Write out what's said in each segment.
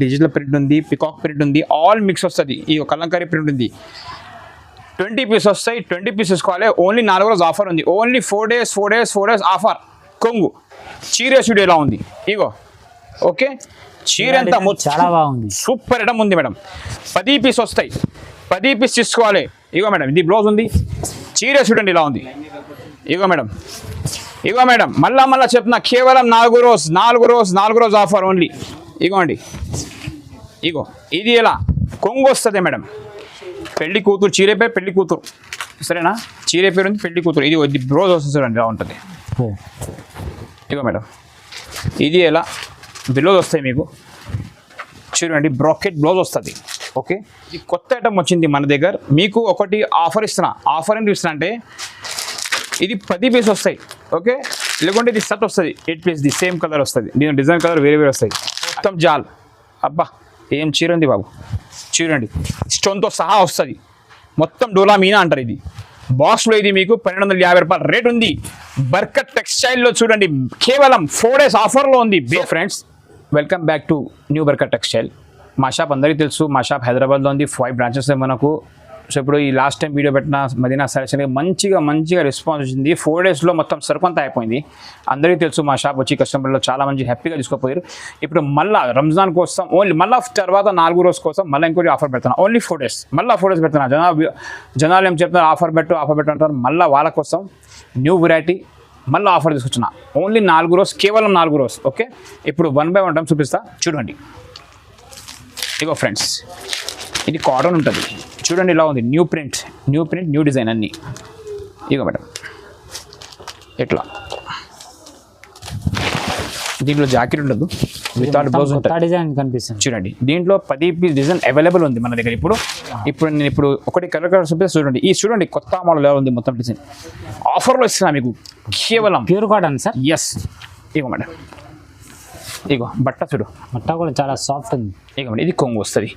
Digital print ఉంది, peacock print ఉంది, all mix వస్తుంది. ఈ కలంకారీ ప్రింట్ ఉంది. 20 పీస్ వస్తాయి. 20 పీస్ తీసుకోవాలి. ఓన్లీ 4 రోజు ఆఫర్ ఉంది. Only 4 days offer. కొంగు చీర స్టూడియో ఎలా ఉంది ఇగో. ఓకే, చీర అంతా చాలా బాగుంది, సూపర్ ఐటమ్ ఉంది మేడం. 10 పీస్ వస్తాయి. 10 పీస్ తీసుకోవాలి. ఇగో మేడం, ఇది బ్లౌజ్ ఉంది. చీర చూడండి ఇలా ఉంది. ఇగో మేడం మళ్ళా చెప్తున్నా, కేవలం 4 రోజు ఆఫర్ ఓన్లీ. ఇగోండి, ఇగో ఇది ఎలా కొంగు వస్తుంది మేడం. పెళ్లి కూతురు చీర పేరు పెళ్లి కూతురు, సరేనా? చీర పేరు ఉంది పెళ్లి కూతురు. ఇది బ్లౌజ్ వస్తుంది చూడండి ఇలా ఉంటుంది. ఇగో మేడం, ఇది ఎలా బ్లౌజ్ వస్తాయి మీకు చూడండి. బ్రాకెట్ బ్లౌజ్ వస్తుంది. ఓకే, ఇది కొత్త ఐటమ్ వచ్చింది మన దగ్గర. మీకు ఒకటి ఆఫర్ ఇస్తున్నా. ఆఫర్ ఏంటి ఇస్తున్నా అంటే, ఇది 10 పీస్ వస్తాయి. ఓకే, లేకుంటే ఇది సెట్ వస్తుంది 8 పీస్. ది సేమ్ కలర్ వస్తుంది. దీని డిజైన్ కలర్ వేరే వస్తాయి. మొత్తం జాల్. అబ్బా ఏం చీర ఉంది బాబు, చూడండి. స్టోన్తో సహా వస్తుంది. మొత్తం డోలా మీనా అంటారు. ఇది బాక్స్లో ఇది మీకు 1250 రూపాయలు రేట్ ఉంది. బర్కత్ టెక్స్టైల్లో చూడండి, కేవలం 4 days ఆఫర్లో ఉంది. Friends, welcome back to new Barkat textile. మా షాప్ అందరికీ తెలుసు. మా షాప్ హైదరాబాద్లో ఉంది. 5 branches మనకు. సో ఇప్పుడు ఈ లాస్ట్ టైం వీడియో పెట్టిన మదీనా సెలక్షన్కి మంచిగా రెస్పాన్స్ వచ్చింది. 4 daysలో మొత్తం సరుకు అంతా అయిపోయింది. అందరికీ తెలుసు. మా షాప్ వచ్చి కస్టమర్లో చాలా మంది హ్యాపీగా తీసుకోపోయారు. ఇప్పుడు మళ్ళీ రంజాన్ కోసం ఓన్లీ, మళ్ళీ తర్వాత 4 రోజు కోసం మళ్ళీ ఇంకోటి ఆఫర్ పెడతాను. ఓన్లీ 4 days, మళ్ళీ 4 days పెడుతున్నా. జనాలు ఏం చెప్తున్నారు, ఆఫర్ పెట్టు అంటారు. మళ్ళీ వాళ్ళ కోసం న్యూ వెరైటీ మళ్ళీ ఆఫర్ తీసుకొచ్చిన. ఓన్లీ 4 రోజు, కేవలం 4 రోజు. ఓకే, ఇప్పుడు 1 by 1 టైం చూపిస్తా చూడండి. ఇగో ఫ్రెండ్స్, ఇది కాటన్ ఉంటుంది చూడండి ఇలా ఉంది. న్యూ ప్రింట్ న్యూ డిజైన్ అన్నీ. ఇగో మేడం ఎట్లా, దీంట్లో జాకెట్ ఉండదు, వితౌట్ బ్లౌజ్ ఉంటుంది. డిజైన్ కనిపిస్తుంది చూడండి. దీంట్లో 10 పీస్ డిజైన్ అవైలబుల్ ఉంది మన దగ్గర. ఇప్పుడు ఒకటి కలర్ చూపిస్తే చూడండి. ఈ చూడండి కొత్త మోడల్ ఎలా ఉంది. మొత్తం డిజైన్ ఆఫర్లో ఇస్తున్నా మీకు. కేవలం ప్యూర్ కాటన్ సార్. ఎస్. ఇగో మేడం, ఇగో బట్ట చూడు, బట్ట కూడా చాలా సాఫ్ట్ ఉంది. ఇగో మేడం, ఇది కొంగు వస్తుంది.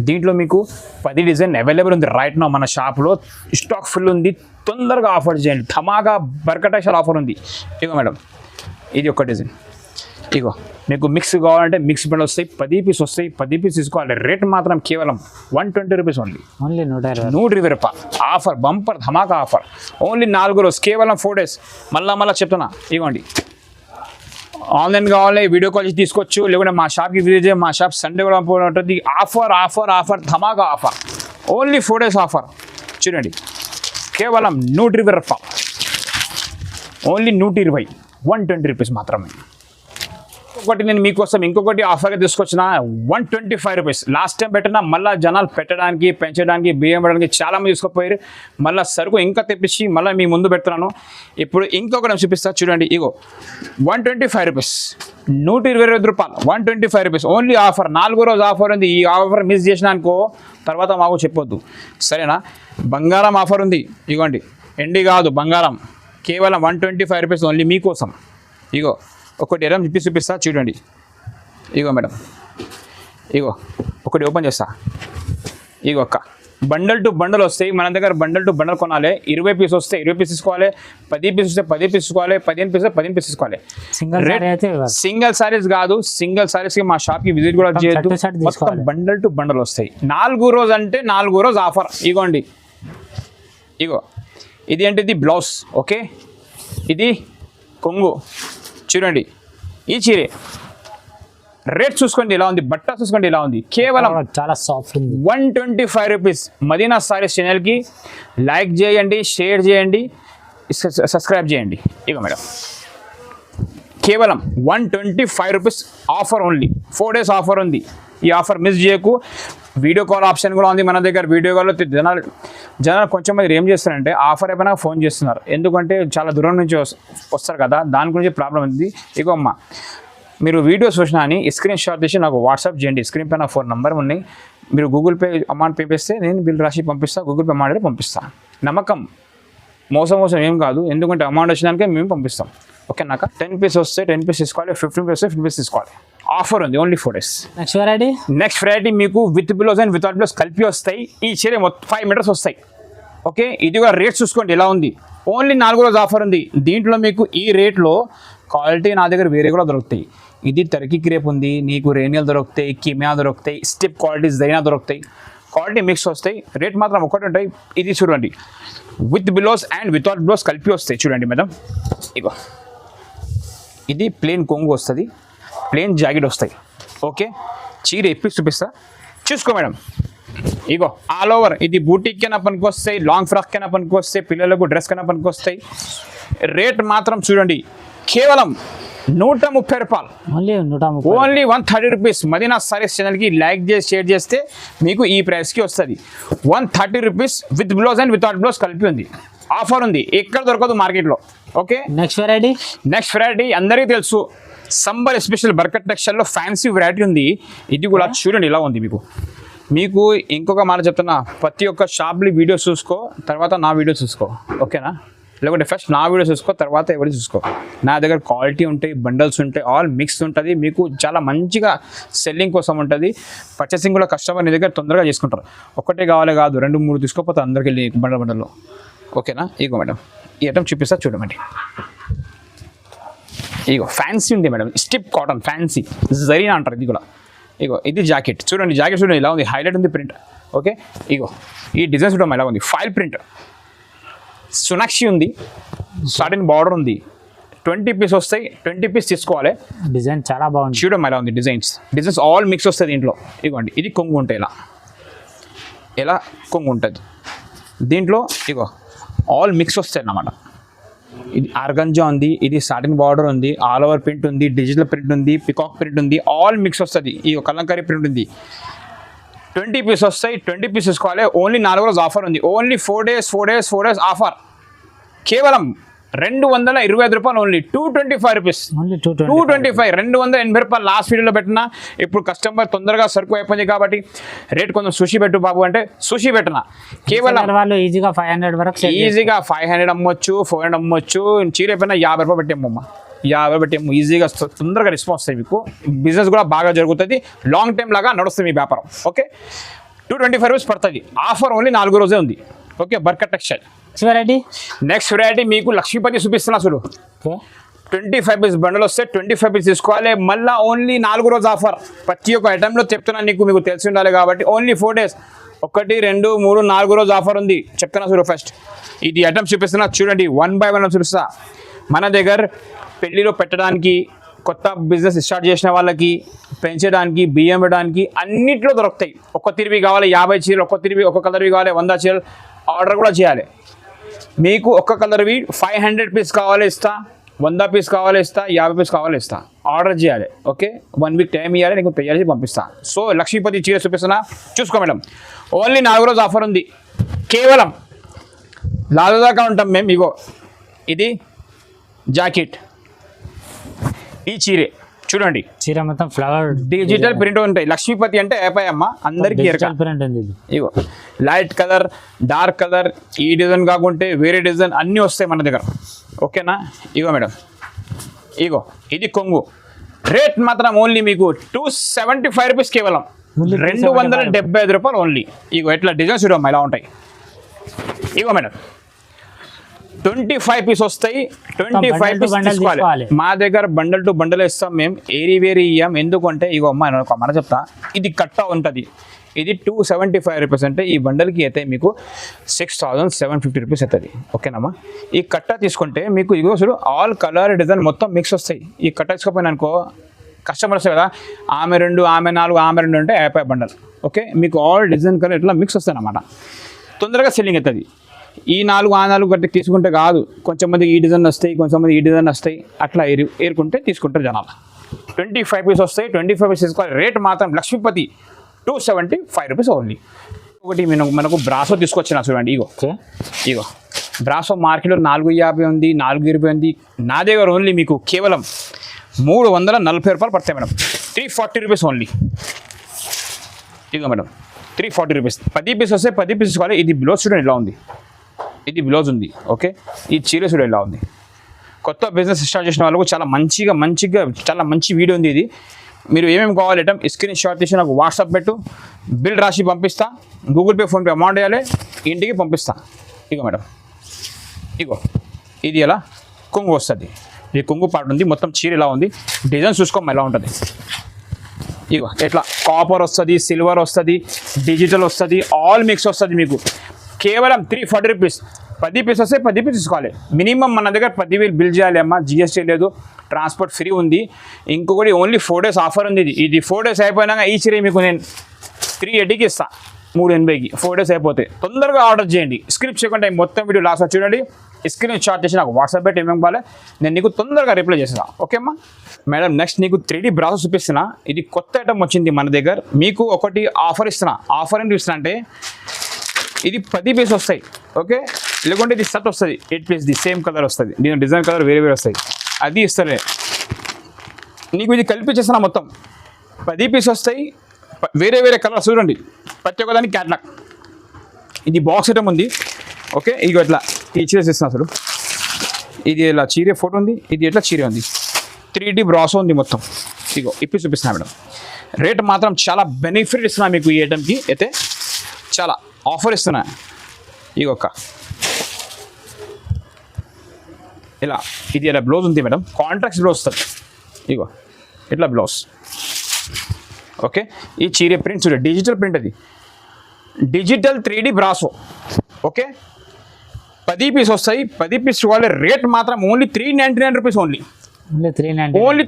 దీంట్లో మీకు 10 డిజైన్ అవైలబుల్ ఉంది రైట్ నో. మన షాప్లో స్టాక్ ఫుల్ ఉంది. తొందరగా ఆఫర్ చేయండి. ధమాగా బర్కటేషల్ ఆఫర్ ఉంది. ఇగో మేడం, ఇది ఒక డిజైన్. ఇగో మీకు మిక్స్ కావాలంటే మిక్స్ పెండ్ వస్తాయి. 10 పీస్ వస్తాయి. 10 పీస్ తీసుకోవాలి. రేట్ మాత్రం కేవలం 120 రూపీస్ ఓన్లీ. 120 రూపాయలు ఆఫర్. బంపర్ ధమాకా ఆఫర్. ఓన్లీ 4 రోజు, కేవలం 4 days. మళ్ళా చెప్తున్నా. ఇవ్వండి, ఆన్లైన్ కావాలి వీడియో కాల్ చేసి తీసుకోవచ్చు, లేకుంటే మా షాప్కి విజిట్ చేయండి. మా షాప్ సండే కూడా ఉంటుంది. ఆఫర్ ధమాకా ఆఫర్. Only 4 days offer. చూడండి, కేవలం 120 రూపాయలు. ఓన్లీ 120, 120 రూపీస్ మాత్రమే. ఒకటి నేను మీకోసం ఇంకొకటి ఆఫర్గా తీసుకొచ్చిన 125 రూపీస్. లాస్ట్ టైం పెట్టినా మళ్ళీ జనాలు పెట్టడానికి పెంచడానికి బియ్యం పెట్టడానికి చాలామంది తీసుకుపోయారు. మళ్ళీ సరుకు ఇంకా తెప్పించి మళ్ళీ మీ ముందు పెడుతున్నాను. ఇప్పుడు ఇంకొకటి చూపిస్తా చూడండి. ఇగో 125 రూపీస్, 125 రూపాయలు, 125 రూపీస్ ఓన్లీ ఆఫర్. 4 రోజు ఆఫర్ ఉంది. ఈ ఆఫర్ మిస్ చేసిన అనుకో తర్వాత మాకు చెప్పొద్దు, సరేనా? బంగారం ఆఫర్ ఉంది. ఇగోండి, ఎండి కాదు బంగారం. కేవలం 125 రూపీస్ ఓన్లీ మీకోసం. ఇగో ఒకటి ఎరం చూపిస్తా చూడండి. ఇగో మేడం, ఇగో ఒకటి ఓపెన్ చేస్తా. ఇగో ఒక్క బండల్ టు బండల్ వస్తాయి మన దగ్గర. బండల్ టు బండల్ కొనాలి. 20 పీస్ వస్తే 20 పీస్ తీసుకోవాలి. 10 పీస్ వస్తే 10 పీస్ తీసుకోవాలి. 15 పీస్ 15 పీస్ తీసుకోవాలి. సింగిల్ సారీస్ కాదు. సింగిల్ సారీస్కి మా షాప్కి విజిట్ కూడా చేయొద్దు. మొత్తం బండల్ టు బండల్ వస్తాయి. 4 రోజు అంటే 4 రోజు ఆఫర్. ఇగోండి, ఇగో ఇది ఏంటిది బ్లౌజ్. ఓకే, ఇది కొంగు చూడండి. ఈ చీరే రేట్ చూసుకోండి ఎలా ఉంది. బట్ట చూసుకోండి ఎలా ఉంది. కేవలం చాలా సాఫ్ట్ ఉంది. 125 రూపీస్. మదీనా సారీస్ ఛానల్కి లైక్ చేయండి, షేర్ చేయండి, సబ్స్క్రైబ్ చేయండి. ఇగో మేడం, కేవలం 125 rupees offer only. 4 days offer ఉంది. ఈ ఆఫర్ మిస్ చేయకు. వీడియో కాల్ ఆప్షన్ కూడా ఉంది మన దగ్గర. వీడియో కాల్లో జనాలు కొంచెం మంది ఏం చేస్తారంటే ఆఫర్ అయిపోయినా ఫోన్ చేస్తున్నారు. ఎందుకంటే చాలా దూరం నుంచి వస్తారు కదా, దాని గురించి ప్రాబ్లం ఉంది. ఇగో అమ్మ, మీరు వీడియోస్ చూసినా అని స్క్రీన్ షాట్ తీసి నాకు వాట్సాప్ చేయండి. స్క్రీన్ పైన 4 నెంబర్ ఉన్నాయి. మీరు గూగుల్ పే అమౌంట్ పంపిస్తే నేను బిల్ రాసి పంపిస్తాను. గూగుల్ పే అమౌంట్ పంపిస్తాను. నమ్మకం, మోసం ఏం కాదు. ఎందుకంటే అమౌంట్ వచ్చినాకే మేము పంపిస్తాం. ఓకే నాక 10 పీస్ వస్తే 10 పీస్ తీసుకోవాలి. 15 పీస్ వస్తే 15 పీస్ తీసుకోవాలి. ఆఫర్ ఉంది. Only 4 days. నెక్స్ట్ వెరైటీ మీకు with blouse and without blouse కలిపి వస్తాయి. ఈ చీర 5 మీటర్స్ వస్తాయి. ఓకే, ఇది కూడా రేట్ చూసుకోండి ఎలా ఉంది. ఓన్లీ 4 రోజు ఆఫర్ ఉంది. దీంట్లో మీకు ఈ రేట్లో క్వాలిటీ నా దగ్గర వేరే కూడా దొరుకుతాయి. ఇది టర్కీ క్రేప్ ఉంది, నీకు రేనియల్ దొరుకుతాయి, కిమియా దొరుకుతాయి, స్టిప్ క్వాలిటీస్ జైనా దొరుకుతాయి, క్వాలిటీ మిక్స్ వస్తాయి, రేట్ మాత్రం ఒకటి ఉంటాయి. ఇది చూడండి విత్ బిలోస్ అండ్ వితౌట్ బిలోస్ కలిపి వస్తాయి. చూడండి మేడం, ఇగో ఇది ప్లెయిన్ కొంగు వస్తుంది, ప్లెయిన్ జాకెట్ వస్తాయి. ఓకే, చీర ఇప్పి చూపిస్తా, చూసుకో మేడం. ఇగో ఆల్ ఓవర్ ఇది బూటిక్ కైనా పనికి వస్తాయి, లాంగ్ ఫ్రాక్ కైనా పనికి వస్తాయి, పిల్లలకు డ్రెస్ కైనా పనికి వస్తాయి. రేట్ మాత్రం చూడండి కేవలం 130 రూపాయలు, only 130. Only 130 rupees. Madina sarees ఛానల్కి లైక్ చేసి షేర్ చేస్తే మీకు ఈ ప్రైస్కి వస్తుంది. 130 rupees with blouse and without blouse కలిపి ఉంది. ఆఫర్ ఉంది, ఎక్కడ దొరకదు మార్కెట్లో. Okay, next variety. Next variety అందరికీ తెలుసు, సంబర్ ఎస్పెషల్ బర్కట్ టెక్స్చర్లో ఫ్యాన్సీ వెరైటీ ఉంది. ఇది కూడా చూడండి ఇలా ఉంది. మీకు ఇంకొక మాట చెప్తున్నా, ప్రతి ఒక్క షాప్లో వీడియో చూసుకో, తర్వాత నా వీడియో చూసుకో. ఓకేనా, లేకుంటే ఫస్ట్ నా వీడియో చూసుకో, తర్వాత ఎవరి చూసుకో. నా దగ్గర క్వాలిటీ ఉంటాయి, బండల్స్ ఉంటాయి, ఆల్ మిక్స్ ఉంటుంది. మీకు చాలా మంచిగా సెల్లింగ్ కోసం ఉంటుంది. పర్చేసింగ్ కూడా కస్టమర్ నీ దగ్గర తొందరగా చేసుకుంటారు. ఒకటే కావాలి కాదు, 2-3 తీసుకోకపోతే అందరికి వెళ్ళి బండల్లో. ఓకేనా, ఇగో మేడం ఈ ఐటమ్ చూపిస్తా చూడమండి. ఇగో ఫ్యాన్సీ ఉంది madam, strip cotton fancy Zarina అంటారు ఇది కూడా. ఇగో ఇది జాకెట్ చూడండి, జాకెట్ చూడండి ఇలా ఉంది, హైలైట్ ఉంది ప్రింట్. ఓకే, ఇగో ఈ డిజైన్ చూడడం ఇలా ఉంది, ఫైల్ ప్రింట్, సునాక్షి ఉంది, సాటిన్ బార్డర్ ఉంది. 20 పీస్ వస్తాయి, 20 పీస్ తీసుకోవాలి. డిజైన్ చాలా బాగుంది, చూడడం ఎలా ఉంది, డిజైన్స్ ఆల్ మిక్స్ వస్తుంది దీంట్లో. ఇగోండి ఇది కొంగు ఉంటాయి, ఇలా కొంగు ఉంటుంది దీంట్లో. ఇగో ఆల్ మిక్స్ వస్తాయి అన్నమాట. ఇది ఆర్గంజా ఉంది, ఇది సాటిన్ బార్డర్ ఉంది, ఆల్ ఓవర్ ప్రింట్ ఉంది, డిజిటల్ ప్రింట్ ఉంది, పికాక్ ప్రింట్ ఉంది, ఆల్ మిక్స్ వస్తుంది. ఈ కలంకారీ ప్రింట్ ఉంది. 20 పీస్ వస్తాయి, 20 పీస్ తీసుకోవాలి. ఓన్లీ 4 రోజు ఆఫర్ ఉంది, ఓన్లీ 4 days ఆఫర్. కేవలం 225 రూపాయలు, ఓన్లీ 225 రూపీస్. ఓన్లీ 225, 280 రూపాయలు లాస్ట్ వీడియోలో పెట్టినా. ఇప్పుడు కస్టమర్ తొందరగా సరుకు అయిపోయింది కాబట్టి రేట్ కొంచెం సుషి పెట్టు బాబు అంటే సుషి పెట్టిన. కేవలం వాళ్ళు ఈజీగా 500 వరకు ఈజీగా 500 అమ్మొచ్చు, 400 అమ్మొచ్చు. చీర అయిపోయినా 50 రూపాయలు పెట్టాము, 50 పెట్టాము. ఈజీగా తొందరగా రెస్పాన్స్ వస్తాయి మీకు. బిజినెస్ కూడా బాగా జరుగుతుంది, లాంగ్ టైం లాగా నడుస్తుంది మీ వ్యాపారం. ఓకే, 225 రూపీస్ పడుతుంది. ఆఫర్ ఓన్లీ 4 రోజే ఉంది. Okay, Barkat textile. Next variety మీకు లక్ష్మీపతి చూపిస్తున్నా చూడు. 25 పీస్ బండల్ వస్తే 25 పీస్ తీసుకోవాలి. మళ్ళీ ఓన్లీ 4 రోజు ఆఫర్. ప్రతి ఒక్క ఐటెంలో చెప్తున్నా, మీకు తెలిసి ఉండాలి కాబట్టి. ఓన్లీ 4 days, 1, 2, 3, 4 రోజు ఆఫర్ ఉంది. చెప్తున్నా చూడు. ఫస్ట్ ఇది ఐటమ్ చూపిస్తున్నా చూడండి, 1 by 1 చూపిస్తా. మన దగ్గర పెళ్లిలో పెట్టడానికి, కొత్త బిజినెస్ స్టార్ట్ చేసిన వాళ్ళకి, పెంచడానికి, బియ్యం పెట్టడానికి అన్నింటిలో దొరుకుతాయి. ఒక్క తిరిగి కావాలి 50 చీరలు, ఒక్క కలర్వి కావాలి 100 చీరలు. ఆర్డర్ కూడా చేయాలి. మీకు ఒక్క కలర్వి 500 పీస్ కావాలి ఇస్తా, 100 పీస్ కావాలి ఇస్తా, 50 పీస్ కావాలి ఇస్తా. ఆర్డర్ చేయాలి. ఓకే, 1 week టైం ఇవ్వాలి, నీకు తయారు చేసి పంపిస్తా. సో లక్ష్మీపతి చీర చూపిస్తున్నా చూసుకో మేడం. ఓన్లీ 4 రోజు ఆఫర్ ఉంది. కేవలం 4 దాకా ఉంటాం మేము. ఇగో ఇది జాకెట్, ఈ చీరే చూడండి, చీర మొత్తం ఫ్లవర్ డిజిటల్ ప్రింట్ ఉంటాయి. లక్ష్మీపతి అంటే ఏపాయమ్మ అందరికీ ప్రింట్ ఉంది. ఇగో లైట్ కలర్, డార్క్ కలర్, ఈ డిజైన్ కాకుంటే వేరే డిజైన్ అన్నీ వస్తాయి మన దగ్గర. ఓకేనా, ఇగో మేడం, ఇగో ఇది కొంగు. రేట్ మాత్రం ఓన్లీ మీకు 275 రూపీస్, కేవలం 275 రూపాయలు ఓన్లీ. ఇగో ఎట్లా డిజైన్స్ చూడమ్మా ఇలా ఉంటాయి. ఇగో మేడం 25 పీస్ వస్తాయి, 25 పీస్ తీసుకోవాలి. మా దగ్గర బండల్ టు బండల్ ఇస్తాం మేము, వేరీ ఇయ్యాం. ఎందుకంటే ఇగో అమ్మ మన చెప్తా, ఇది కట్ట ఉంటుంది. ఇది 275 రూపీస్ అంటే ఈ బండల్కి అయితే మీకు 6750 రూపీస్ అవుతుంది. ఓకేనమ్మా, ఈ కట్ట తీసుకుంటే మీకు ఇగో చూడు ఆల్ కలర్ డిజైన్ మొత్తం మిక్స్ వస్తాయి. ఈ కట్ట తీసుకోపోయినా అనుకో కస్టమర్ వస్తాయి కదా, ఆమె 2, ఆమె 4, ఆమె 2 అంటే 50 బండల్. ఓకే, మీకు ఆల్ డిజైన్ కలర్ ఇట్లా మిక్స్ వస్తాయి అన్నమాట. తొందరగా సెల్లింగ్ అవుతుంది. ఈ 4 ఆ 4 గట్టి తీసుకుంటే కాదు, కొంచెం మంది ఈ డిజైన్ వస్తాయి, కొంచెం మంది ఈ డిజైన్ వస్తాయి, అట్లా ఏరుకుంటే తీసుకుంటారు జనాలు. 25 పీస్ వస్తాయి, 25 పీస్ తీసుకోవాలి. రేట్ మాత్రం లక్ష్మీపతి 275 రూపీస్ ఓన్లీ. ఒకటి మనకు బ్రాసో తీసుకొచ్చిన చూడండి. ఇగో బ్రాసో మార్కెట్లో 450 ఉంది, 420 ఉంది. నా దగ్గర ఓన్లీ మీకు కేవలం 340 రూపాయలు పడతాయి మేడం. 340 rupees only. ఇగో మేడం 340 రూపీస్. 10 పీస్ వస్తే 10 పీస్ తీసుకోవాలి. ఇది బ్లౌజ్ చూడండి ఇలా ఉంది, ఇది బ్లౌజ్ ఉంది. ఓకే, ఈ చీర చూడండి ఇలా ఉంది. కొత్త బిజినెస్ స్టార్ట్ చేసిన వాళ్ళకు చాలా మంచిగా చాలా మంచి వీడియో ఉంది ఇది. మీరు ఏమేమి కావాలి ఐటమ్ స్క్రీన్ షాట్ తీసి నాకు వాట్సాప్ పెట్టు, బిల్ రాసి పంపిస్తా. గూగుల్ పే, ఫోన్పే అమౌంట్ వేయాలి, ఇంటికి పంపిస్తా. ఇగో మేడం, ఇగో ఇది ఎలా కొంగు వస్తుంది. ఇది కొంగు పార్ట్ ఉంది, మొత్తం చీర ఇలా ఉంది. డిజైన్ చూసుకోమా ఎలా ఉంటుంది. ఇగో ఎట్లా కాపర్ వస్తుంది, సిల్వర్ వస్తుంది, డిజిటల్ వస్తుంది, ఆల్ మిక్స్ వస్తుంది మీకు. కేవలం 340 రూపీస్. 10 పీస్ వస్తే 10 పీస్ తీసుకోవాలి. మినిమం మన దగ్గర 10,000 బిల్ చేయాలి అమ్మా. జిఎస్టీ లేదు, ట్రాన్స్పోర్ట్ ఫ్రీ ఉంది. ఇంకొకటి ఓన్లీ 4 days ఆఫర్ ఉంది. ఇది 4 days అయిపోయినాక ఈ చీర మీకు నేను 380కి ఇస్తాను, 380కి. 4 days అయిపోతే తొందరగా ఆర్డర్ చేయండి. స్క్రిప్ట్ చేయకుండా మొత్తం వీడియో లాస్ట్ చూడండి. స్క్రీన్ షాట్ చేసి నాకు వాట్సాప్ పెట్టి ఏమేమి బాలే నేను నీకు తొందరగా రిప్లై చేస్తాను. ఓకే అమ్మా. మేడం నెక్స్ట్ నీకు 3D బ్రాసో చూపిస్తున్నా. ఇది కొత్త ఐటమ్ వచ్చింది మన దగ్గర. మీకు ఒకటి ఆఫర్ ఇస్తున్నా. ఆఫర్ ఏంటి ఇస్తున్నా అంటే ఇది 10 పీస్ వస్తాయి. ఓకే, లేకుంటే ఇది సెట్ వస్తుంది 8 పీస్. ది సేమ్ కలర్ వస్తుంది, దీని డిజైన్ కలర్ వేరే వేరే వస్తాయి. అది ఇస్తలే నీకు. ఇది కలిపి చేస్తున్నా. మొత్తం 10 పీస్ వస్తాయి, వేరే వేరే కలర్స్. చూడండి ప్రతి ఒక్కదానికి క్యాట్లాగ్. ఇది బాక్స్ ఐటమ్ ఉంది. ఓకే, ఇగో ఇట్లా ఈ చీర ఇస్తున్నా. అసలు ఇది ఇలా చీరే ఫోటో ఉంది, ఇది ఎట్లా చీరే ఉంది. 3D బ్రాసో ఉంది మొత్తం. ఇగో ఇప్పి చూపిస్తున్నా మేడం. రేట్ మాత్రం చాలా బెనిఫిట్ ఇస్తున్నా మీకు. ఈ ఐటమ్కి అయితే చాలా ఆఫర్ ఇస్తున్నా. ఇగొక్క ఇలా ఇది ఇలా బ్లౌజ్ ఉంది మేడం. కాంట్రాక్ట్ బ్లౌజ్ వస్తుంది. ఇగో ఇట్లా బ్లౌజ్. ఓకే, ఈ చీర ప్రింట్ చూడ, డిజిటల్ ప్రింట్. అది digital 3D brasso. Okay, 10 piece వస్తాయి. 10 పీస్ వాళ్ళ రేట్ మాత్రం ఓన్లీ 399 రూపీస్. ఓన్లీ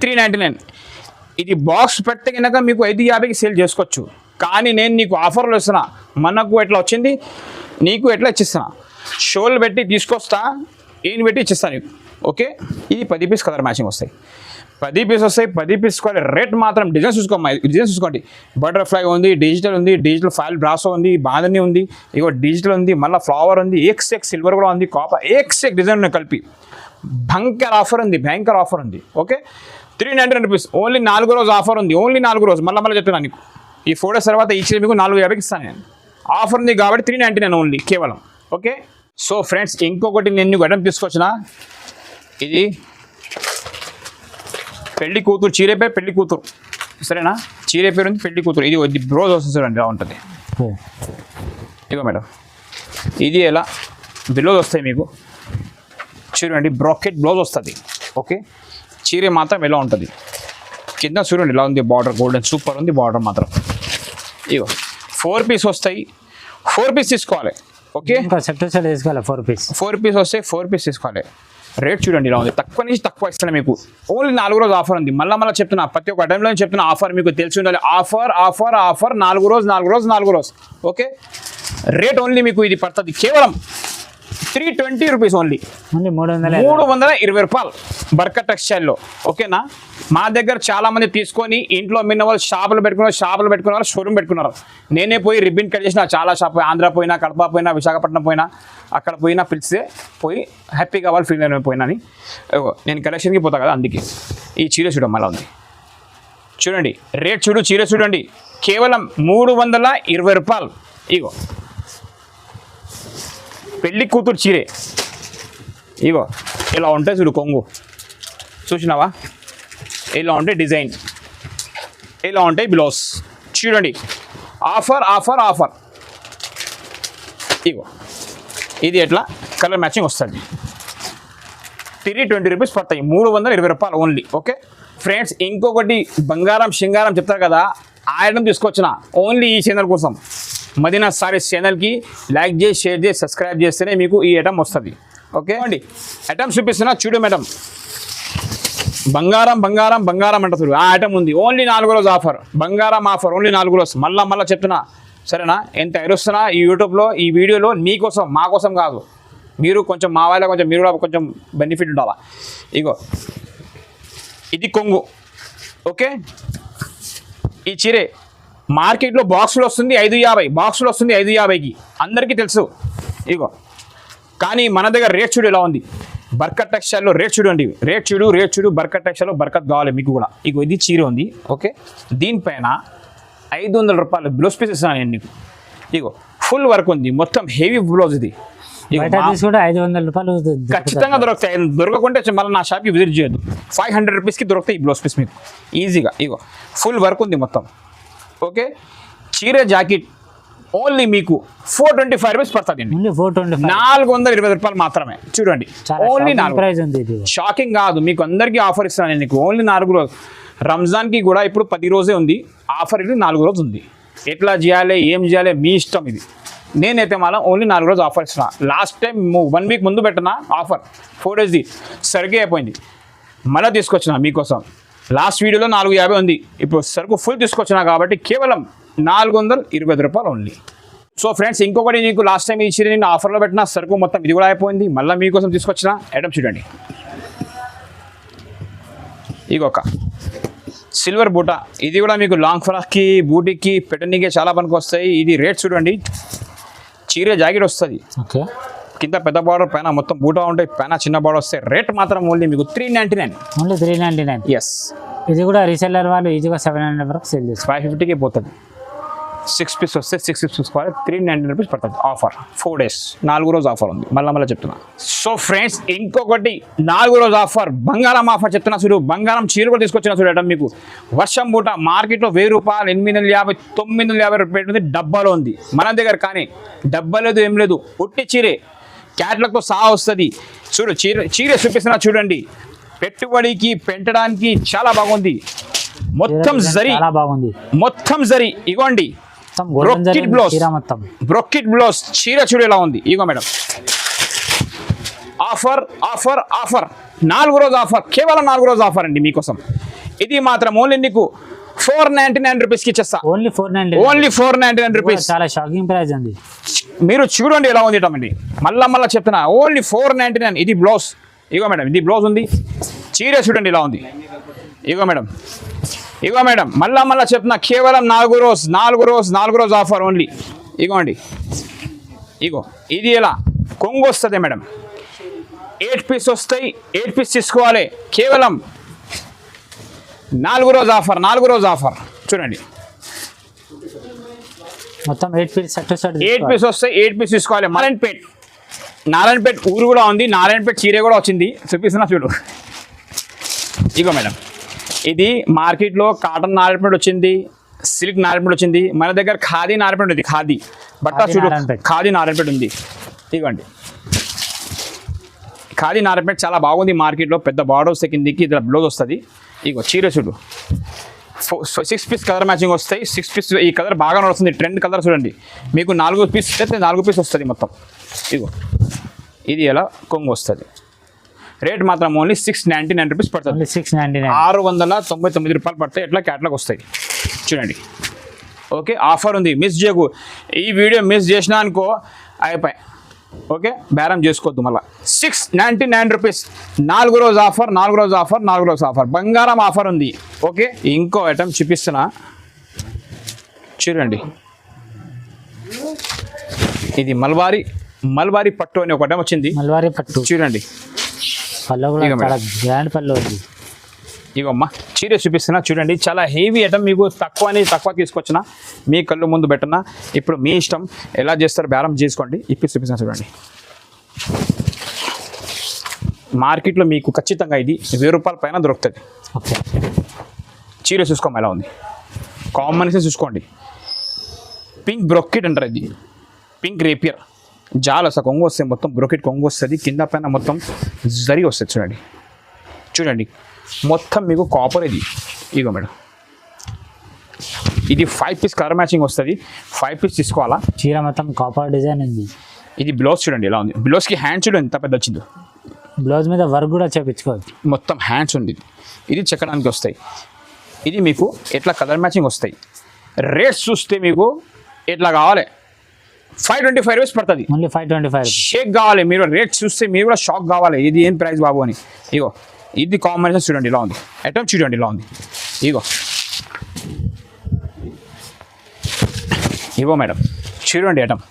399. ఇది బాక్స్ పెడితే కనుక మీకు 550కి సేల్ చేసుకోవచ్చు. కానీ నేను నీకు ఆఫర్లు ఇస్తున్నా. మనకు ఎట్లా వచ్చింది నీకు ఎట్లా ఇచ్చిస్తున్నా. షోలు పెట్టి తీసుకొస్తా, ఏం పెట్టి ఇచ్చిస్తా నీకు. ఓకే, ఇది 10 పీస్ కలర్ మ్యాచింగ్ వస్తాయి. 10 పీస్ వస్తాయి. 10 పీస్ రేట్ మాత్రం డిజైన్ చూసుకోమ్మా. డిజైన్ చూసుకోండి. బటర్ఫ్లై ఉంది, డిజిటల్ ఉంది, డిజిటల్ ఫైల్ బ్రాసో ఉంది, బాందని ఉంది, ఇగో డిజిటల్ ఉంది, మళ్ళీ ఫ్లవర్ ఉంది, ఎక్స్ సిల్వర్ కూడా ఉంది, కాపర్ ఎక్స్ డిజైన్ కలిపి భయంకర ఆఫర్ ఉంది. భయంకర ఆఫర్ ఉంది. Okay, 399 rupees. ఓన్లీ 4 రోజు ఆఫర్ ఉంది. ఓన్లీ 4 రోజు. మళ్ళీ చెప్తున్నాను నీకు. ఈ 4 days తర్వాత ఇచ్చి మీకు 450కి ఇస్తాను నేను. ఆఫర్ ఉంది కాబట్టి 399 ఓన్లీ కేవలం. ఓకే, సో ఫ్రెండ్స్ ఇంకొకటి నేను నీకు ఐటమ్ తీసుకొచ్చిన. ఇది పెళ్లి కూతురు చీరే పేరు, పెళ్లి కూతురు సరేనా. చీరే పేరు ఉంది, పెళ్లి కూతురు. ఇది బ్లౌజ్ వస్తుంది చూడండి ఎలా ఉంటుంది. ఇగో మేడం, ఇది ఎలా బ్లౌజ్ వస్తాయి మీకు చూడండి. బ్రాకెట్ బ్లౌజ్ వస్తుంది. ఓకే, చీర మాత్రం ఎలా ఉంటుంది కింద చూడండి ఎలా ఉంది. బార్డర్ గోల్డెన్ సూపర్ ఉంది. బార్డర్ మాత్రం ఇగో 4 పీస్ వస్తాయి. 4 పీస్ తీసుకోవాలి. ఓకే, సెట్ తీసుకోవాలి. 4 పీస్. 4 పీస్ వస్తాయి. 4 పీస్ తీసుకోవాలి. రేట్ చూడండి ఇలా ఉంది. తక్కువ నుంచి తక్కువ ఇస్తాను మీకు. ఓన్లీ 4 రోజు ఆఫర్ ఉంది. మళ్ళీ చెప్తున్నా, ప్రతి ఒక్క టైంలో చెప్తున్నా ఆఫర్ మీకు తెలిసి ఉండాలి. ఆఫర్ ఆఫర్ ఆఫర్ 4 రోజు 4 రోజు 4 రోజు. ఓకే, రేట్ ఓన్లీ మీకు ఇది పడుతుంది కేవలం 320 రూపీస్. ఓన్లీ 320 రూపాయలు బర్కత్ టెక్స్టైల్లో. ఓకేనా. మా దగ్గర చాలామంది తీసుకొని ఇంట్లో మిన్న వాళ్ళు షాపులు పెట్టుకున్నారు, షోరూమ్ పెట్టుకున్నారు. నేనే పోయి రిబ్బన్ కట్ చేసిన చాలా షాప్. ఆంధ్ర పోయినా, కడప పోయినా, విశాఖపట్నం పోయినా, అక్కడ పోయినా పిలిస్తే పోయి హ్యాపీగా వాళ్ళు ఫీల్ అయిపోయినా అని నేను కలెక్షన్కి పోతా కదా. అందుకే ఈ చీర చూడడం అలా ఉంది. చూడండి రేట్ చూడు, చీర చూడండి. కేవలం 320 రూపాయలు. ఇగో పెళ్లి కూతురు చీరే. ఇగో ఇలా ఉంటాయి చూడు కొంగు. చూసినావా ఇలా ఉంటాయి డిజైన్, ఇలా ఉంటాయి బ్లౌజ్. చూడండి ఆఫర్ ఆఫర్ ఆఫర్. ఇగో ఇది ఎట్లా కలర్ మ్యాచింగ్ వస్తుంది. 320 రూపీస్ పడతాయి. 320 రూపాయలు ఓన్లీ. ఓకే ఫ్రెండ్స్, ఇంకొకటి బంగారం సింగారం చెప్తారు కదా, ఆ ఐటమ్ తీసుకొచ్చిన ఓన్లీ ఈ ఛానల్ కోసం. మదీనా సారీస్ ఛానల్కి లైక్ చేసి, షేర్ చేసి, సబ్స్క్రైబ్ చేస్తేనే మీకు ఈ ఐటమ్ వస్తుంది. ఓకే అండి, ఐటమ్ చూపిస్తున్నా చూడు మేడం. బంగారం బంగారం బంగారం అంట చూడు. ఆ ఐటమ్ ఉంది. ఓన్లీ 4 రోజు ఆఫర్. బంగారం ఆఫర్ ఓన్లీ 4 రోజు. మళ్ళీ చెప్తున్నా సరేనా. ఎంత ఎరుస్తున్నా ఈ యూట్యూబ్లో, ఈ వీడియోలో మీకోసం, మా కోసం కాదు. మీరు కొంచెం మా వాళ్ళ కొంచెం మీరు కూడా కొంచెం బెనిఫిట్ ఉండాలా. ఇగో ఇది కొంగు. ఓకే, ఈ చీరే మార్కెట్లో బాక్సులు వస్తుంది 550, బాక్సులు వస్తుంది 550కి, అందరికీ తెలుసు. ఇగో కానీ మన దగ్గర రేట్ చూడు ఎలా ఉంది. బర్కత్ టెక్స్టైల్లో రేట్ చూడండి. రేట్ చూడు. బర్కత్ టెక్స్టైల్లో బర్కత్ కావాలి మీకు కూడా. ఇగో ఇది చీర ఉంది. ఓకే, దీనిపైన 500 రూపాయలు బ్లౌజ్ పీస్ ఇస్తాను నేను నీకు. ఇగో ఫుల్ వర్క్ ఉంది, మొత్తం హెవీ బ్లౌజ్. ఇది 500 రూపాయలు ఖచ్చితంగా దొరుకుతాయి. దొరకకుంటే మళ్ళీ నా షాప్కి విజిట్ చేయొద్దు. 500 రూపీస్కి దొరుకుతాయి ఈ బ్లౌజ్ పీస్ మీకు ఈజీగా. ఇగో ఫుల్ వర్క్ ఉంది మొత్తం. ఓకే, చీర జాకెట్ ఓన్లీ మీకు 425 రూపీస్ పడుతుంది అండి. ఓన్లీ 425. 420 రూపాయలు మాత్రమే. చూడండి ఓన్లీ 4. ప్రైస్ ఉంది ఇది. షాకింగ్ కాదు, మీకు అందరికీ ఆఫర్ ఇస్తాను నేను. నీకు ఓన్లీ 4 రోజు, రంజాన్కి కూడా ఇప్పుడు 10 రోజే ఉంది ఆఫర్. ఇది 4 రోజు ఉంది. ఎట్లా చేయాలి ఏం చేయాలి మీ ఇష్టం. ఇది నేనైతే మళ్ళీ ఓన్లీ 4 రోజు ఆఫర్ ఇస్తున్నా. లాస్ట్ టైం 1 వీక్ ముందు పెట్టిన ఆఫర్ 4 డేస్ది సరిగ్గా అయిపోయింది. మళ్ళీ తీసుకొచ్చిన మీకోసం. లాస్ట్ వీడియోలో 450 ఉంది, ఇప్పుడు సరుకు ఫుల్ తీసుకొచ్చిన కాబట్టి కేవలం 420 రూపాయలు ఓన్లీ. సో ఫ్రెండ్స్, ఇంకొకటి నీకు లాస్ట్ టైం ఇచ్చి నేను ఆఫర్లో పెట్టిన సరుకు మొత్తం ఇది కూడా అయిపోయింది. మళ్ళీ మీకోసం తీసుకొచ్చిన ఐటమ్ చూడండి. ఇగొక సిల్వర్ బూట, ఇది కూడా మీకు లాంగ్ ఫ్రాక్కి బూటీకి పెట్టనీకి చాలా పనికి వస్తాయి. ఇది రేట్ చూడండి, చీర జాకెట్ వస్తుంది, ఓకే, కింద పెద్ద బార్డర్, పైన మొత్తం బూటా ఉంటాయి, పైన చిన్న బార్డర్ వస్తాయి. రేట్ మాత్రం ఓన్లీ మీకు 399. ఓన్లీ 399. ఎస్, ఇది కూడా రీసెల్లర్ వాళ్ళు ఈజీగా 700 వరకు సేల్ చేస్తారు. 550కి పోతుంది. 6 పీస్ వస్తే 6 పీస్ తీసుకోవాలి, 399 రూపీస్ పడుతుంది. ఆఫర్ 4 డేస్, 4 రోజు ఆఫర్ ఉంది. మళ్ళీ చెప్తున్నా. సో ఫ్రెండ్స్, ఇంకొకటి 4 రోజు ఆఫర్, బంగారం ఆఫర్ చెప్తున్నా చూడు. బంగారం చీర కూడా తీసుకొచ్చిన చూడటం మీకు. వర్షం బూట మార్కెట్లో 1000 రూపాయలు, 850, 950 రూపాయలు ఉంది. డబ్బాలో ఉంది మన దగ్గర, కానీ డబ్బా లేదు ఏం లేదు, ఉట్టి చీరే క్యాట్లాగ్తో సహా వస్తుంది. చూడు చీర చూపిస్తున్నా చూడండి. పెట్టుబడికి పెట్టడానికి చాలా బాగుంది. మొత్తం జరీ, చాలా బాగుంది. మొత్తం జరీ. ఇగోండి బ్రొకెట్ బ్లౌజ్ చీర చూడు ఎలా ఉంది. ఇగో మేడం, ఆఫర్ ఆఫర్ ఆఫర్, 4 రోజు ఆఫర్, కేవలం 4 రోజు ఆఫర్ అండి మీకోసం. ఇది మాత్రం ఓన్లీ నీకు 499 రూపీస్కి ఇచ్చేస్తా. ఓన్లీ 499. Only 499 rupees. చాలా షాకింగ్ ప్రైస్ అండి. మీరు చూడండి ఎలా ఉంది ఇటమండి. మళ్ళా చెప్తున్నా, ఓన్లీ 499. ఇది బ్లౌజ్. ఇగో మేడం, ఇది బ్లౌజ్ ఉంది. చీర చూడండి ఎలా ఉంది. ఇగో మేడం, ఇగో మేడం, మళ్ళా చెప్తున్నా, కేవలం 4 రోజు ఆఫర్ ఓన్లీ. ఇగోండి, ఇగో ఇది ఎలా కొంగు వస్తుంది మేడం. 8 పీస్ వస్తాయి, 8 పీస్ తీసుకోవాలి. కేవలం 4 రోజు ఆఫర్, 4 రోజు ఆఫర్. చూడండి మొత్తం 8 పీస్ సెట్ 8 పీస్ వస్తాయి, 8 పీస్ తీసుకోవాలి. నారాయణపేట్ ఊరు కూడా ఉంది, నారాయణపేట్ చీర కూడా వచ్చింది. చూపిస్తున్నా చూడు. ఇగో మేడం, ఇది మార్కెట్లో కాటన్ నారాయణపేట వచ్చింది, సిల్క్ నారాయణపేట వచ్చింది. మన దగ్గర ఖాదీ నారాయణపేట ఉంది. ఖాదీ బట్ట చూడు, ఖాదీ నారాయణపేట ఉంది. ఇగోండి ఖాదీ నారాయణపేట చాలా బాగుంది మార్కెట్లో. పెద్ద బార్డర్ వస్తే కిందికి ఇట్లా బ్లౌజ్ వస్తుంది. ఇగో చీర చూడు, 6 పీస్ కలర్ మ్యాచింగ్ వస్తాయి. 6 పీస్ ఈ కలర్ బాగా నడుస్తుంది, ట్రెండ్ కలర్ చూడండి. మీకు 4 పీస్ అయితే 4 పీస్ వస్తుంది మొత్తం. ఇగో ఇది ఎలా కొంగు వస్తుంది. రేట్ మాత్రం ఓన్లీ 699 రూపీస్ పడుతుంది. 699 రూపాయలు పడతాయి. ఎట్లా క్యాట్లాగ్ వస్తాయి చూడండి. ఓకే, ఆఫర్ ఉంది, మిస్ చేయకు. ఈ వీడియో మిస్ చేసినా అనుకో అయిపోయి. ఓకే, బేరం చేసుకోవద్దు. మళ్ళీ 699 రూపీస్. 4 రోజు ఆఫర్, 4 రోజు ఆఫర్, 4 రోజు ఆఫర్. బంగారం ఆఫర్ ఉంది. ఓకే, ఇంకో ఐటమ్ చూపిస్తున్నా చూడండి. ఇది మల్బారీ పట్టు అని ఒక ఐటమ్ వచ్చింది. మల్బారీ పట్టు చూడండి, పళ్ళు కూడా చాలా గ్రాండ్ పళ్ళు ఉంది. ఇగమ్మా చీర చూపిస్తున్నా చూడండి. చాలా హెవీ ఐటమ్, మీకు తక్కువ తీసుకొచ్చిన మీ కళ్ళు ముందు పెట్టినా. ఇప్పుడు మీ ఇష్టం ఎలా చేస్తారు, బేరం చేసుకోండి. ఇప్పుడు చూపిస్తున్నా చూడండి. మార్కెట్లో మీకు ఖచ్చితంగా ఇది 1000 రూపాయల పైన దొరుకుతుంది. ఓకే, చీర చూసుకోమా ఎలా ఉంది, కాంబినేషన్ చూసుకోండి. పింక్ బ్రొకెట్ అంటారు, ఇది పింక్ రేపియర్. జాల కొంగు వస్తుంది, మొత్తం బ్రొకెట్ కొంగు వస్తుంది. కింద పైన మొత్తం జరీ వస్తుంది. చూడండి మొత్తం మీకు కాపర్. ఇది ఇగో మేడం, ఇది 5 పీస్ కలర్ మ్యాచింగ్ వస్తుంది. 5 పీస్ తీసుకోవాలా. చీర మొత్తం కాపర్ డిజైన్ ఉంది. ఇది బ్లౌజ్ చూడండి ఎలా ఉంది. బ్లౌజ్కి హ్యాండ్ చూడండి ఎంత పెద్ద వచ్చిందో. బ్లౌజ్ మీద వర్క్ కూడా చేయించుకోవచ్చు. మొత్తం హ్యాండ్స్ ఉంది. ఇది చెక్కడానికి వస్తాయి. ఇది మీకు ఎట్లా కలర్ మ్యాచింగ్ వస్తాయి. రేట్స్ చూస్తే మీకు ఎట్లా కావాలి, 525 రూపీస్ పడుతుంది. ఓన్లీ 525. షేక్ కావాలి. మీరు రేట్ చూస్తే మీరు కూడా షాక్ కావాలి, ఇది ఏం ప్రైస్ బాబు అని. ఇగో ఇది కాంబినేషన్ చూడండి ఎలా ఉంది. ఐటమ్ చూడండి ఎలా ఉంది. ఇగో మేడం చూడండి ఐటమ్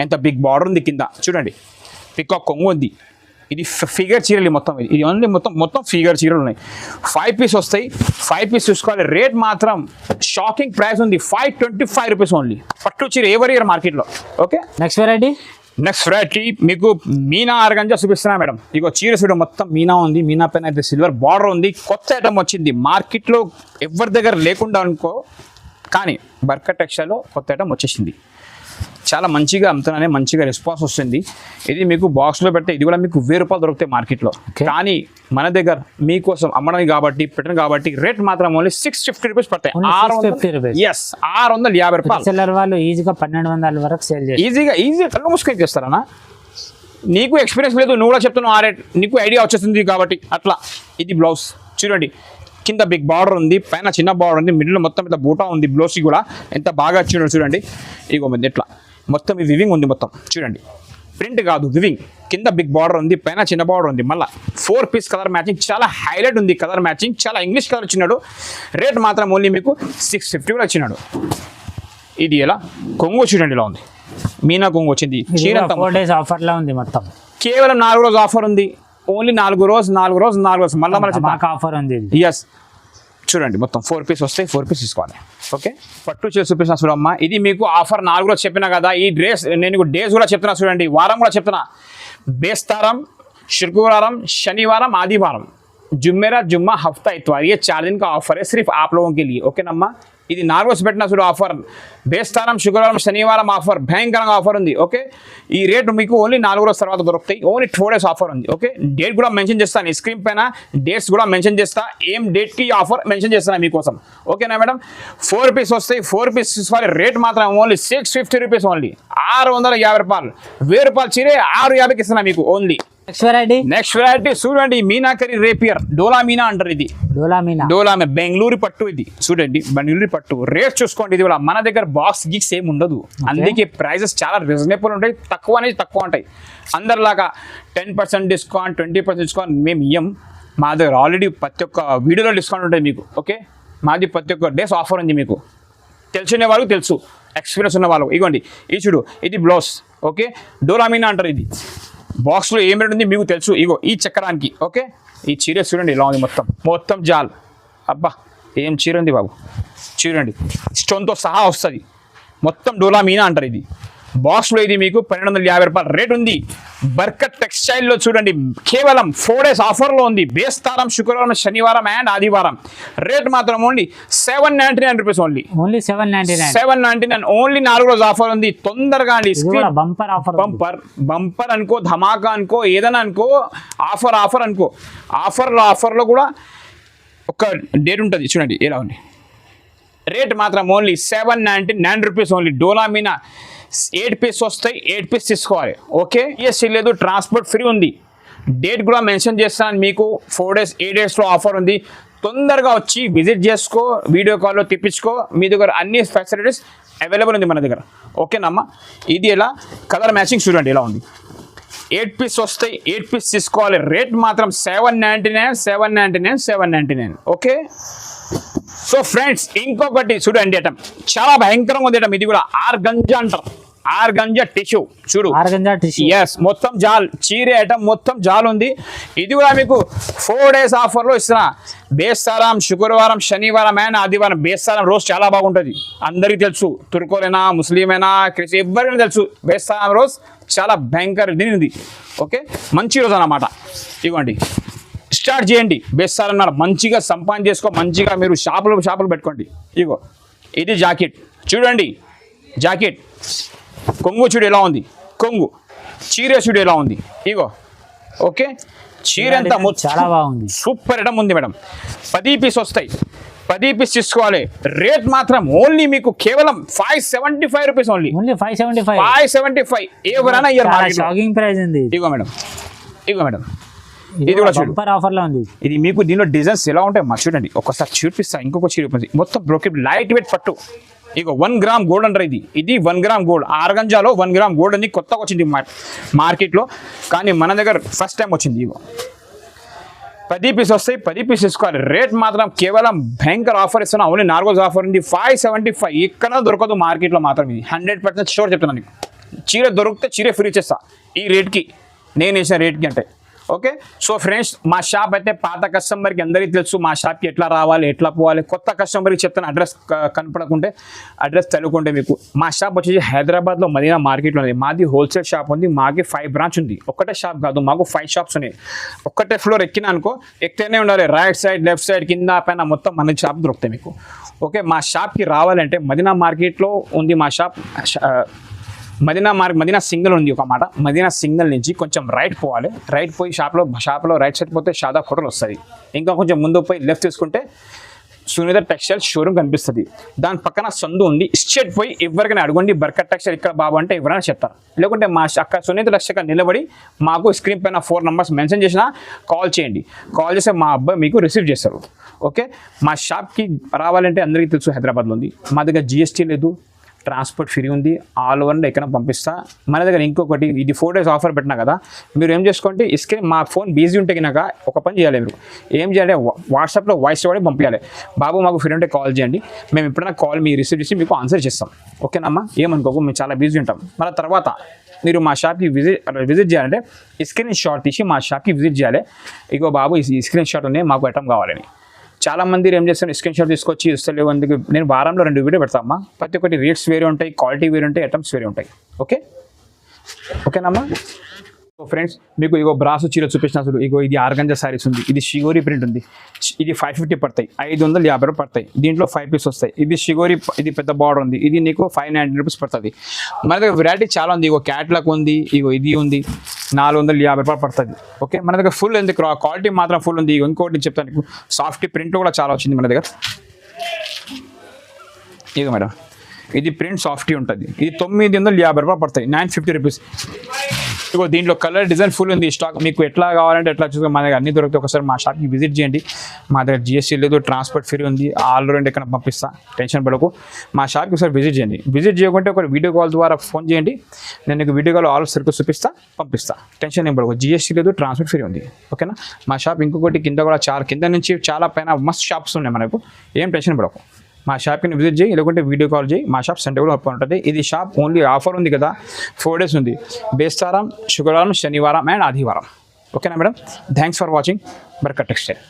ఎంత బిగ్ బార్డర్ ఉంది. కింద చూడండి పికాక్ కొంగు ఉంది. ఇది ఫిగర్ చీరలు మొత్తం. ఇది ఓన్లీ మొత్తం ఫిగర్ చీరలు ఉన్నాయి. 5 పీస్ వస్తాయి. 5 పీస్ చూసుకోవాలి. రేట్ మాత్రం షాకింగ్ ప్రైస్ ఉంది, 525 రూపీస్ ఓన్లీ. పట్టు చీర ఎవరి ఇయర్ మార్కెట్లో. ఓకే, నెక్స్ట్ వెరైటీ మీకు మీనా ఆర్గంజా చూపిస్తున్నా మేడం. ఇగో చీర చూడ మొత్తం మీనా ఉంది. మీనా పైన అయితే సిల్వర్ బార్డర్ ఉంది. కొత్త ఐటమ్ వచ్చింది మార్కెట్లో, ఎవరి దగ్గర లేకుండా అనుకో, కానీ బర్కట్ టెక్స్టైల్లో కొత్త ఐటమ్ వచ్చేసింది. చాలా మంచిగా అమ్ముతున్నానే మంచిగా రెస్పాన్స్ వస్తుంది. ఇది మీకు బాక్స్లో పెడితే ఇది కూడా మీకు 1000 రూపాయలు దొరుకుతాయి మార్కెట్లో. కానీ మన దగ్గర మీకోసం అమ్మడం కాబట్టి పెట్టడం కాబట్టి రేట్ మాత్రం ఓన్లీ 650 రూపీస్ పడతాయి. 650 రూపాయలు. సెల్లర్ వాళ్ళు ఈజీగా 1200 వరకు సేల్ చేస్తారు. ఈజీగా కళ్ళు మూసుకొని చేస్తారన్నా. నీకు ఎక్స్పీరియన్స్ లేదు, నువ్వు కూడా చెప్తున్నావు ఆ రేట్, నీకు ఐడియా వచ్చేస్తుంది కాబట్టి అట్లా. ఇది బ్లౌజ్ చూడండి, కింద బిగ్ బార్డర్ ఉంది, పైన చిన్న బార్డర్ ఉంది, మిడిల్ మొత్తం ఇంత బూటా ఉంది. బ్లౌజ్కి కూడా ఎంత బాగా వచ్చిందో చూడండి. ఇగో మంది ఎట్లా మొత్తం ఈ వివింగ్ ఉంది, మొత్తం చూడండి, ప్రింట్ కాదు వివింగ్. కింద బిగ్ బార్డర్ ఉంది, పైన చిన్న బార్డర్ ఉంది. మళ్ళీ 4 పీస్ కలర్ మ్యాచింగ్, చాలా హైలైట్ ఉంది కలర్ మ్యాచింగ్, చాలా ఇంగ్లీష్ కలర్ వచ్చినాడు. రేట్ మాత్రం ఓన్లీ మీకు 650 కూడా వచ్చినాడు. ఇది ఎలా కొంగు చూడండి ఇలా ఉంది, మీనా కొంగు వచ్చింది. చీర 4 days ఆఫర్లో ఉంది, మొత్తం కేవలం 4 రోజు ఆఫర్ ఉంది. ఓన్లీ 4 రోజు మళ్ళీ ఆఫర్ ఉంది. ఎస్ చూడండి, మొత్తం 4 పీస్ వస్తాయి, 4 పీస్ తీసుకోవాలి. ఓకే, పట్టు చీర చూపిస్తున్నా చూడమ్మా. ఇది మీకు ఆఫర్ 4 రోజు చెప్పినా కదా. ఈ డ్రెస్ నేను డేస్ కూడా చెప్తున్నా చూడండి, వారం కూడా చెప్తున్నా. బేస్తారం, शुक्रवारम, शनिवारम, आदिवारम, जुम्मेरात, जुम्मा, हफ्ता, इतवार, ये 4 दिन का ऑफर है सिर्फ आप लोगों के लिए. ओके नम्मा, ఇది 4 రోజు పెట్టిన చూడు ఆఫర్. బేస్తారం, శుక్రవారం, శనివారం ఆఫర్, భయంకరంగా ఆఫర్ ఉంది. ఓకే, ఈ రేట్ మీకు ఓన్లీ 4 రోజుల తర్వాత దొరుకుతాయి. ఓన్లీ 4 days ఆఫర్ ఉంది. ఓకే, డేట్ కూడా మెన్షన్ చేస్తాను, స్క్రీన్ పైన డేట్స్ కూడా మెన్షన్ చేస్తా. ఏం డేట్కి ఆఫర్ మెన్షన్ చేస్తాను మీకోసం. ఓకేనా మేడం? 4 పీస్ వస్తాయి, 4 పీస్ తీసుకోవాలి. రేట్ మాత్రం ఓన్లీ 650 రూపీస్ ఓన్లీ. 650 రూపాయలు, 1000 రూపాయలు చీరే 650కి ఇస్తున్నా మీకు ఓన్లీ. నెక్స్ట్ వెరైటీ చూడండి, మీనాకరి రేపియర్, డోలా మీనా అంటారు. ఇది డోలా బెంగళూరు పట్టు. ఇది చూడండి బెంగళూరు పట్టు. రేట్ చూసుకోండి, ఇది కూడా మన దగ్గర బాక్స్ గిక్స్ ఏమి ఉండదు. అందుకే ప్రైజెస్ చాలా రీజనబుల్ ఉంటాయి, తక్కువ అనేది తక్కువ ఉంటాయి. అందరిలాగా 10% డిస్కౌంట్, 20% డిస్కౌంట్ మేము ఇయ్యం. మా దగ్గర ఆల్రెడీ ప్రతి ఒక్క వీడియోలో డిస్కౌంట్ ఉంటుంది మీకు. ఓకే, మాది ప్రతి ఒక్క డేస్ ఆఫర్ ఉంది. మీకు తెలిసిన వాళ్ళకి తెలుసు, ఎక్స్పీరియన్స్ ఉన్న వాళ్ళకు. ఇగోండి ఈ చూడు, ఇది బ్లౌజ్. ఓకే, డోలా మీనా అంటారు. ఇది బాక్స్లో ఏం రేట్ ఉంది మీకు తెలుసు. ఇగో ఈ చక్రానికి. ఓకే, ఈ చీర చూడండి ఇలా ఉంది, మొత్తం జాల్. అబ్బా ఏం చీర ఉంది బాబు, చూడండి స్టోన్తో సహా వస్తుంది. మొత్తం డోలా మీనా అంటారు. ఇది బాక్స్లో ఇది మీకు 1250 రూపాయలు రేట్ ఉంది. బర్కత్ టెక్స్టైల్లో చూడండి, కేవలం 4 days ఆఫర్లో ఉంది. బేస్తారం, శుక్రవారం, శనివారం అండ్ ఆదివారం. రేట్ మాత్రం ఓన్లీ 799 రూపీస్ ఓన్లీ. 799 ఓన్లీ. 4 రోజు ఆఫర్ ఉంది. తొందరగా అండి, బంపర్ అనుకో, ధమాకా అనుకో, ఏదైనా అనుకో, ఆఫర్ అనుకో. ఆఫర్లో కూడా ఒక డేట్ ఉంటుంది చూడండి ఎలా ఉంది. రేట్ మాత్రం ఓన్లీ 799 రూపీస్ ఓన్లీ. డోలా మీనా 8 పీస్ వస్తాయి, 8 పీస్ తీసుకోవాలి. ఓకే, ఈఎస్సీ లేదు, ట్రాన్స్పోర్ట్ ఫ్రీ ఉంది. డేట్ కూడా మెన్షన్ చేస్తాను మీకు. 4 days, 8 daysలో ఆఫర్ ఉంది. తొందరగా వచ్చి విజిట్ చేసుకో, వీడియో కాల్లో తెప్పించుకో. మీ దగ్గర అన్ని ఫెసిలిటీస్ అవైలబుల్ ఉంది మన దగ్గర. ఓకేనమ్మా, ఇది ఎలా కలర్ మ్యాచింగ్ చూడండి ఎలా ఉంది. 8 పీస్ వస్తాయి, 8 పీస్ తీసుకోవాలి. రేట్ మాత్రం 799. ఓకే, సో ఫ్రెండ్స్ ఇంకొకటి చూడండి ఐటమ్, చాలా భయంకరంగా ఉంది ఐటమ్. ఇది కూడా ఆర్గంజా అంటారు, ఆర్గంజా టిష్యూ. చూడు, ఎస్ మొత్తం జాల్ చీర ఐటమ్, మొత్తం జాల్ ఉంది. ఇది కూడా మీకు 4 days ఆఫర్లో ఇస్తున్నా. బేస్తారం, శుక్రవారం, శనివారం అండ్ ఆదివారం. బేస్తారం రోజు చాలా బాగుంటుంది, అందరికీ తెలుసు. తుర్కోలైనా, ముస్లిమైనా, క్రిస్టియన్ ఎవరికైనా తెలుసు. బేస్తారం రోజు చాలా భయంకర దీనిది. ఓకే, మంచి రోజు అన్నమాట. ఇవ్వండి, స్టార్ట్ చేయండి. బేస్తారం నాడు మంచిగా సంపాదన చేసుకో, మంచిగా మీరు షాపులు పెట్టుకోండి. ఇగో ఇది జాకెట్ చూడండి, జాకెట్ కొంగు చూడు ఎలా ఉంది, కొంగు చీర చూడు ఎలా ఉంది. ఇగో ఓకే, చీర అంతా చాలా బాగుంది, సూపర్ ఐటమ్ ఉంది మేడం. 10 పీస్ వస్తాయి, 10 పీస్ తీసుకోవాలి. రేట్ మాత్రం ఓన్లీ మీకు కేవలం 575 రూపీస్ ఓన్లీ. 575 ఎవరైనా ఇయర్ షాకింగ్ ప్రైస్ ఉంది. ఇగో మేడం, ఇది కూడా చూడు ఆఫర్లో ఉంది. ఇది మీకు దీనిలో డిజైన్స్ ఎలా ఉంటాయి మా చూడండి. ఒకసారి చూపిస్తా, ఇంకొక చీర మొత్తం బ్రోకెట్ లైట్ వెయిట్ పట్టు. ఇగో 1 గ్రామ్ గోల్డ్ అంటారు. ఇది 1 గ్రామ్ గోల్డ్. ఆర్గంజాలో 1 గ్రామ్ గోల్డ్ అని కొత్తగా వచ్చింది మార్కెట్లో, కానీ మన దగ్గర ఫస్ట్ టైం వచ్చింది. ఇగో 10 పీస్ వస్తాయి, 10 పీస్ తీసుకోవాలి. రేట్ మాత్రం కేవలం భయంకర ఆఫర్ ఇస్తున్నా. ఓన్లీ 4 రోజు ఆఫర్ ఉంది. 575 ఎక్కడ దొరకదు మార్కెట్లో మాత్రం. ఇది 100% షూర్ చెప్తున్నాను నీకు. చీర దొరికితే చీర ఫ్రీ చేస్తా ఈ రేట్కి, నేను వేసిన రేట్కి అంటే. ఓకే, సో ఫ్రెండ్స్ మా షాప్ అయితే పాత కస్టమర్కి అందరికీ తెలుసు మా షాప్కి ఎట్లా రావాలి, ఎట్లా పోవాలి. కొత్త కస్టమర్కి చెప్తాను, అడ్రస్ కనపడకుంటే అడ్రస్ తెలుకుంటే మీకు. మా షాప్ వచ్చేసి హైదరాబాద్లో మదీనా మార్కెట్లో ఉంది. మాది హోల్సేల్ షాప్ ఉంది. మాకి 5 బ్రాంచ్ ఉంది. ఒకటే షాప్ కాదు, మాకు 5 షాప్స్ ఉన్నాయి. ఒక్కటే ఫ్లోర్ ఎక్కినా అనుకో, ఎక్కితేనే ఉండాలి. రైట్ సైడ్, లెఫ్ట్ సైడ్, కింద పైన మొత్తం మన షాప్ దొరుకుతాయి మీకు. ఓకే, మా షాప్కి రావాలంటే మదీనా మార్కెట్లో ఉంది మా షాప్. మదీనా సింగిల్ ఉంది ఒక మాట. మదీనా సింగిల్ నుంచి కొంచెం రైట్ పోవాలి. రైట్ పోయి షాప్లో రైట్ సైడ్ పోతే షాదాబ్ హోటల్ వస్తుంది. ఇంకా కొంచెం ముందు పోయి లెఫ్ట్ తీసుకుంటే సునీత టెక్స్టైల్ షోరూమ్ కనిపిస్తుంది. దాని పక్కన సందు ఉంది. స్ట్రెయిట్ పోయి ఎవరికైనా అడగండి బర్కట్ టెక్స్టైల్ ఇక్కడ బాబు అంటే ఎవరైనా చెప్తారు. లేకుంటే మా అక్కడ సునీత టెక్స్టైల్ నిలబడి మాకు స్క్రీన్ పైన 4 numbers మెన్షన్ చేసినా కాల్ చేయండి. కాల్ చేస్తే మా అబ్బాయి మీకు రిసీవ్ చేస్తారు. ఓకే, మా షాప్కి రావాలంటే అందరికీ తెలుసు హైదరాబాద్లో ఉంది. మా దగ్గర జిఎస్టీ లేదు, ట్రాన్స్పోర్ట్ ఫ్రీ ఉంది, ఆల్ ఓవర్ ఎక్కడ పంపిస్తా. మన దగ్గర ఇంకొకటి, ఇది 4 days ఆఫర్ పెట్టినా కదా, మీరు ఏం చేసుకోండి, స్క్రీన్ మా ఫోన్ బిజీ ఉంటే కనుక ఒక పని చేయాలి. మీరు ఏం చేయాలి, వాట్సాప్లో వాయిస్ కూడా పంపించాలి. బాబు మాకు ఫ్రీ ఉంటే కాల్ చేయండి, మేము ఎప్పుడైనా కాల్ మీరు రిసీవ్ చేసి మీకు ఆన్సర్ చేస్తాం. ఓకేనమ్మా, ఏమనుకోకు, మేము చాలా బిజీ ఉంటాం. మళ్ళీ తర్వాత మీరు మా షాప్కి విజిట్ చేయాలంటే స్క్రీన్ షాట్ తీసి మా షాప్కి విజిట్ చేయాలి. ఇగో బాబు ఈ స్క్రీన్ షాట్ ఉన్నాయి, మాకు ఐటమ్ కావాలని. చాలామంది ఏం చేస్తాను, స్క్రీన్ షాట్ తీసుకొచ్చి ఇస్తలేవు. అందుకు నేను వారంలో 2 వీడియో పెడతామా. ప్రతి ఒక్కటి రేట్స్ వేరే ఉంటాయి, క్వాలిటీ వేరే ఉంటాయి, ఐటమ్స్ వేరే ఉంటాయి. ఓకేనమ్మా. సో ఫ్రెండ్స్, మీకు ఇగో బ్రాసు చీర చూపించిన అసలు ఇగో ఇది ఆర్గంజా శారీస్ ఉంది. ఇది షిగోరి ప్రింట్ ఉంది. ఇది 550 పడతాయి, 550 రూపాయలు పడతాయి. దీంట్లో 5 pieces వస్తాయి. ఇది షిగోరి, ఇది పెద్ద బార్డర్ ఉంది. ఇది నీకు 590 రూపీస్ పడుతుంది. మన దగ్గర వెరైటీ చాలా ఉంది. ఇగో క్యాట్లాగ్ ఉంది, ఇగో ఇది ఉంది, 450 రూపాయలు పడుతుంది. ఓకే, మన దగ్గర ఫుల్ ఉంది, క్వాలిటీ మాత్రం ఫుల్ ఉంది. ఇంకోటి నేను చెప్తాను నీకు, సాఫ్ట్ ప్రింట్ కూడా చాలా వచ్చింది మన దగ్గర. ఇగో మేడం, ఇది ప్రింట్ సాఫ్టీ ఉంటుంది. ఇది 950 రూపాయలు పడతాయి, 950 రూపీస్. ఇగో దీంట్లో కలర్ డిజైన్ ఫుల్ ఉంది స్టాక్. మీకు ఎట్లా కావాలంటే ఎట్లా చూసుకొని మా దగ్గర అన్ని దొరుకుతాయి. ఒకసారి మా షాప్కి విజిట్ చేయండి. మా దగ్గర జిఎస్టీ లేదు, ట్రాన్స్పోర్ట్ ఫ్రీ ఉంది, ఆల్ ఓవర్ ఎక్కడ పంపిస్తా, టెన్షన్ పడకు. మా షాప్కి ఒకసారి విజిట్ చేయండి. విజిట్ చేయకుంటే ఒక వీడియో కాల్ ద్వారా ఫోన్ చేయండి, నేను నీకు వీడియో కాల్ ఆల్ సర్కిల్ చూపిస్తా, పంపిస్తా. టెన్షన్ ఏం పడకు. జిఎస్టీ లేదు, ట్రాన్స్పోర్ట్ ఫ్రీ ఉంది. ఓకేనా. మా షాప్ ఇంకొకటి కింద కూడా చాలా, కింద నుంచి చాలా పైన మస్తు షాప్స్ ఉన్నాయి మనకు. ఏం టెన్షన్ పడకు. మా షాప్ని విజిట్ చేయి, లేకుంటే వీడియో కాల్ చేయి. మా షాప్ సండే కూడా ఓపెన్ ఉంటుంది. ఇది షాప్ ఓన్లీ ఆఫర్ ఉంది కదా, 4 days ఉంది. బేస్తారం, శుక్రవారం, శనివారం అండ్ ఆదివారం. ఓకేనా madam. Thanks for watching Barkat textile.